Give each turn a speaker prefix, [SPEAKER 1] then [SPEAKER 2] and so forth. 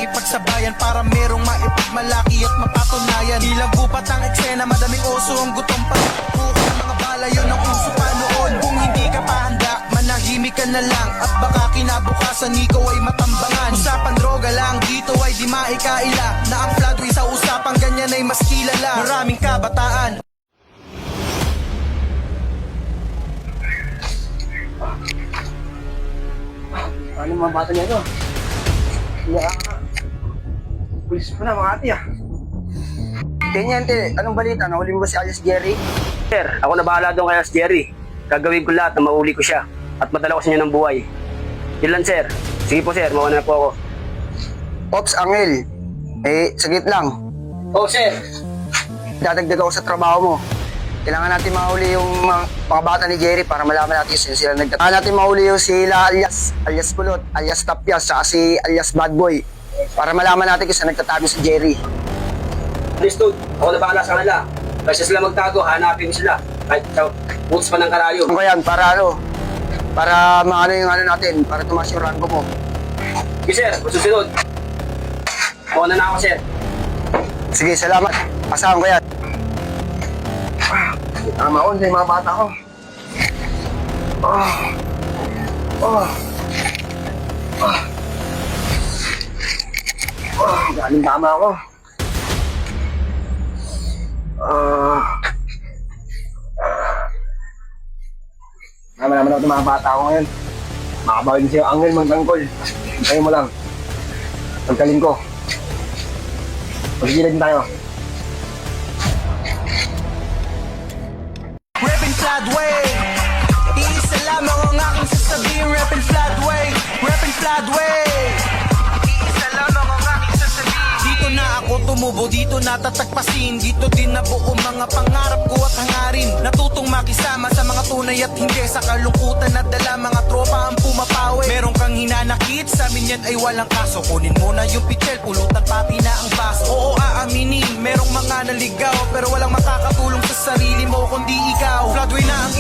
[SPEAKER 1] makipagsabayan para merong maipagmalaki at mapatunayan. Ilang gupat ang eksena, madaming oso ang gutom pa. Buka ng mga bala, yun ang uso pa noon. Kung hindi ka pa handa, manahimik ka na lang. At baka kinabukasan ikaw ay matambangan. Usapan droga lang, dito ay di maikaila. Na ang Floodway sa usapang ganyan ay mas kilala. Maraming kabataan.
[SPEAKER 2] Ano mga bata niya ito? Pulis pa na mga ate ah. Tenyente, anong balita? Nahuli mo ba si alias Jerry?
[SPEAKER 3] Sir, ako na bahala doon kay Alias Jerry. Gagawin ko lahat na mauli ko siya at madala ko sa inyo ng buhay. Yun lang, sir. Sige po, sir. Mauna na po ako.
[SPEAKER 2] Ops, Angel. Saglit lang.
[SPEAKER 3] Oh, sir.
[SPEAKER 2] Dadagdag ako sa trabaho mo. Kailangan natin mahuli yung mga bata ni Jerry para malaman natin kung sila nagtatapos. Kailangan natin mahuli yung sila alias Kulot, alias Tapyas, saka si alias Bad Boy. Para malaman natin kung saan nagtatapos si Jerry.
[SPEAKER 3] Understood. Ako na bahala sa kanila. Kasi sila magtago, hanapin sila. Kahit sa boots pa ng karayo.
[SPEAKER 2] Ano yan? Para maano yung ano natin, para tumas yung rango mo.
[SPEAKER 3] Sige, sir. Masusunod. Mauna na ako, sir.
[SPEAKER 2] Sige, salamat. Asahan ko yan. Tama ko, yung mga bata ko. Galing tama ako. Tama naman ako itong mga bata ko ngayon. Makabawin sa'yo, Angel, magtangkol. Hintayin mo lang. Pagkaling ko. Magigila din tayo.
[SPEAKER 1] Reppin' Floodway, iisa lamang ang aking sasabihin. Reppin' Floodway, Reppin' Floodway, iisa lamang ang aking sasabihin. Dito na ako tumubo, dito natatagpasin. Dito din nabuo mga pangarap ko at hangarin. Natutong makisama sa mga tunay at hindi sa kalungkutan na dala. Mga tropa ang pumapawi. Meron kang hinanakit, sa amin yan ay walang kaso. Kunin mo na yung pichel, pulutan pati na ang baso. Oo, aaminin, merong mga naligaw, pero walang makakatulong sa sarili mo kundi ikaw. Floodway na ang